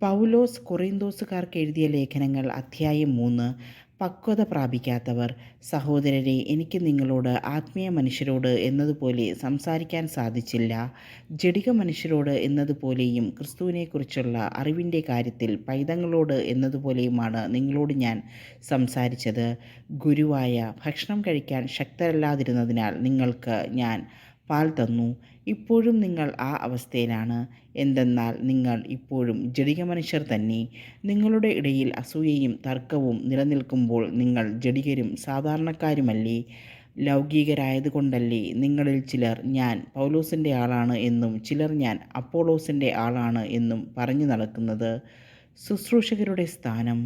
പൗലോസ് കൊറിന്തോസുകാർക്ക് എഴുതിയ ലേഖനങ്ങൾ അധ്യായം 3. പക്വത പ്രാപിക്കാത്തവർ. സഹോദരരെ, എനിക്ക് നിങ്ങളോട് ആത്മീയ മനുഷ്യരോട് എന്നതുപോലെ സംസാരിക്കാൻ സാധിച്ചില്ല. ജഡിക മനുഷ്യരോട് എന്നതുപോലെയും ക്രിസ്തുവിനെക്കുറിച്ചുള്ള അറിവിൻ്റെ കാര്യത്തിൽ പൈതങ്ങളോട് എന്നതുപോലെയുമാണ് നിങ്ങളോട് ഞാൻ സംസാരിച്ചത്. ഗുരുവായ ഭക്ഷണം കഴിക്കാൻ ശക്തരല്ലാതിരുന്നതിനാൽ നിങ്ങൾക്ക് ഞാൻ പാൽ തന്നു. ഇപ്പോഴും നിങ്ങൾ ആ അവസ്ഥയിലാണ്. എന്തെന്നാൽ നിങ്ങൾ ഇപ്പോഴും ജഡിക മനുഷ്യർ തന്നെ. നിങ്ങളുടെ ഇടയിൽ അസൂയയും തർക്കവും നിലനിൽക്കുമ്പോൾ നിങ്ങൾ ജഡികരും സാധാരണക്കാരുമല്ലേ? ലൗകികരായതുകൊണ്ടല്ലേ നിങ്ങളിൽ ചിലർ ഞാൻ പൗലോസിൻ്റെ ആളാണ് എന്നും ചിലർ ഞാൻ അപ്പോളോസിൻ്റെ ആളാണ് എന്നും പറഞ്ഞു നടക്കുന്നത്? ശുശ്രൂഷകരുടെ സ്ഥാനം.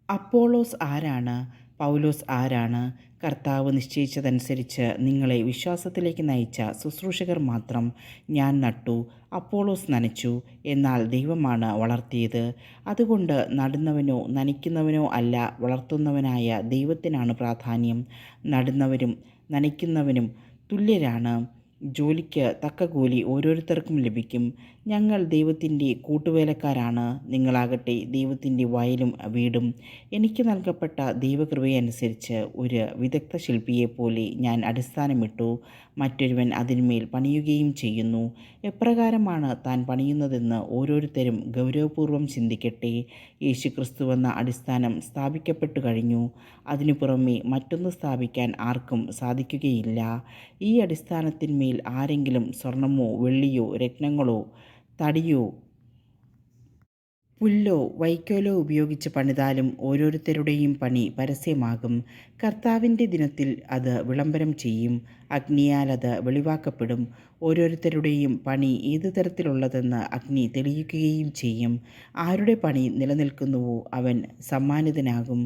അപ്പോളോസ് ആരാണ്? പൗലോസ് ആരാണ്? കർത്താവ് നിശ്ചയിച്ചതനുസരിച്ച് നിങ്ങളെ വിശ്വാസത്തിലേക്ക് നയിച്ച ശുശ്രൂഷകർ മാത്രം. ഞാൻ നട്ടു, അപ്പോളോസ് നനച്ചു, എന്നാൽ ദൈവമാണ് വളർത്തിയത്. അതുകൊണ്ട് നടുന്നവനോ നനയ്ക്കുന്നവനോ അല്ല, വളർത്തുന്നവനായ ദൈവത്തിനാണ് പ്രാധാന്യം. നടുന്നവരും നനയ്ക്കുന്നവനും തുല്യരാണ്. ജോലിക്ക് തക്ക കൂലി ഓരോരുത്തർക്കും ലഭിക്കും. ഞങ്ങൾ ദൈവത്തിൻ്റെ കൂട്ടുവേലക്കാരാണ്. നിങ്ങളാകട്ടെ ദൈവത്തിൻ്റെ വയലും വീടും. എനിക്ക് നൽകപ്പെട്ട ദൈവകൃപയനുസരിച്ച് ഒരു വിദഗ്ധ ശില്പിയെപ്പോലെ ഞാൻ അടിസ്ഥാനമിട്ടു, മറ്റൊരുവൻ അതിന്മേൽ പണിയുകയും ചെയ്യുന്നു. എപ്രകാരമാണ് താൻ പണിയുന്നതെന്ന് ഓരോരുത്തരും ഗൗരവപൂർവ്വം ചിന്തിക്കട്ടെ. യേശുക്രിസ്തുവെന്ന അടിസ്ഥാനം സ്ഥാപിക്കപ്പെട്ടു കഴിഞ്ഞു. അതിനു പുറമെ മറ്റൊന്ന് സ്ഥാപിക്കാൻ ആർക്കും സാധിക്കുകയില്ല. ഈ അടിസ്ഥാനത്തിന്മേൽ ആരെങ്കിലും സ്വർണമോ വെള്ളിയോ രത്നങ്ങളോ തടിയോ പുല്ലോ വൈക്കോലോ ഉപയോഗിച്ച് പണിതാലും ഓരോരുത്തരുടെയും പണി പരസ്യമാകും. കർത്താവിൻ്റെ ദിനത്തിൽ അത് വിളംബരം ചെയ്യും. അഗ്നിയാൽ അത് വെളിവാക്കപ്പെടും. ഓരോരുത്തരുടെയും പണി ഏതു തരത്തിലുള്ളതെന്ന് അഗ്നി തെളിയിക്കുകയും ചെയ്യും. ആരുടെ പണി നിലനിൽക്കുന്നുവോ അവൻ സമ്മാനിതനാകും.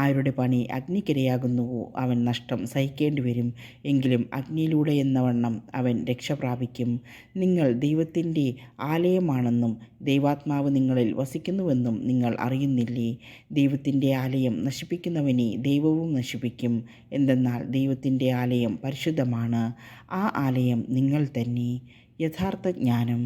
ആരുടെ പണി അഗ്നിക്കിരയാകുന്നുവോ അവൻ നഷ്ടം സഹിക്കേണ്ടി വരും. എങ്കിലും അഗ്നിയിലൂടെ എന്നവണ്ണം അവൻ രക്ഷ പ്രാപിക്കും. നിങ്ങൾ ദൈവത്തിൻ്റെ ആലയമാണെന്നും ദൈവാത്മാവ് നിങ്ങളിൽ വസിക്കുന്നുവെന്നും നിങ്ങൾ അറിയുന്നില്ലേ? ദൈവത്തിൻ്റെ ആലയം നശിപ്പിക്കുന്നവനെ ദൈവവും നശിപ്പിക്കും. എന്തെന്നാൽ ദൈവത്തിൻ്റെ ആലയം പരിശുദ്ധമാണ്. ആ ആലയം നിങ്ങൾ തന്നെ. യഥാർത്ഥ ജ്ഞാനം.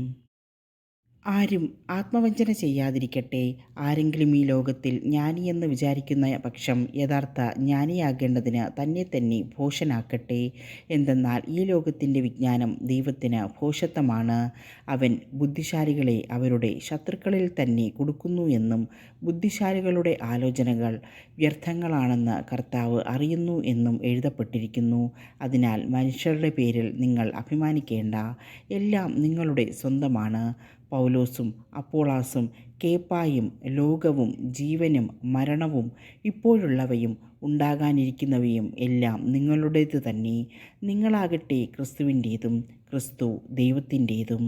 ആരും ആത്മവഞ്ചന ചെയ്യാതിരിക്കട്ടെ. ആരെങ്കിലും ഈ ലോകത്തിൽ ജ്ഞാനിയെന്ന് വിചാരിക്കുന്ന പക്ഷം യഥാർത്ഥ ജ്ഞാനിയാകേണ്ടതിന് തന്നെ തന്നെ ഭോഷനാക്കട്ടെ. എന്തെന്നാൽ ഈ ലോകത്തിൻ്റെ വിജ്ഞാനം ദൈവത്തിന് ഭോഷത്വമാണ്. അവൻ ബുദ്ധിശാലികളെ അവരുടെ ശത്രുക്കളിൽ തന്നെ കൊടുക്കുന്നു എന്നും ബുദ്ധിശാലികളുടെ ആലോചനകൾ വ്യർത്ഥങ്ങളാണെന്ന് കർത്താവ് അറിയുന്നു എന്നും എഴുതപ്പെട്ടിരിക്കുന്നു. അതിനാൽ മനുഷ്യരുടെ പേരിൽ നിങ്ങൾ അഭിമാനിക്കേണ്ട. എല്ലാം നിങ്ങളുടെ സ്വന്തമാണ്. പൗലോസും അപ്പോളോസും കേഫായും ലോകവും ജീവനും മരണവും ഇപ്പോഴുള്ളവയും ഉണ്ടാകാനിരിക്കുന്നവയും എല്ലാം നിങ്ങളുടേത് തന്നെ. നിങ്ങളാകട്ടെ ക്രിസ്തുവിൻ്റേതും ക്രിസ്തു ദൈവത്തിൻ്റേതും.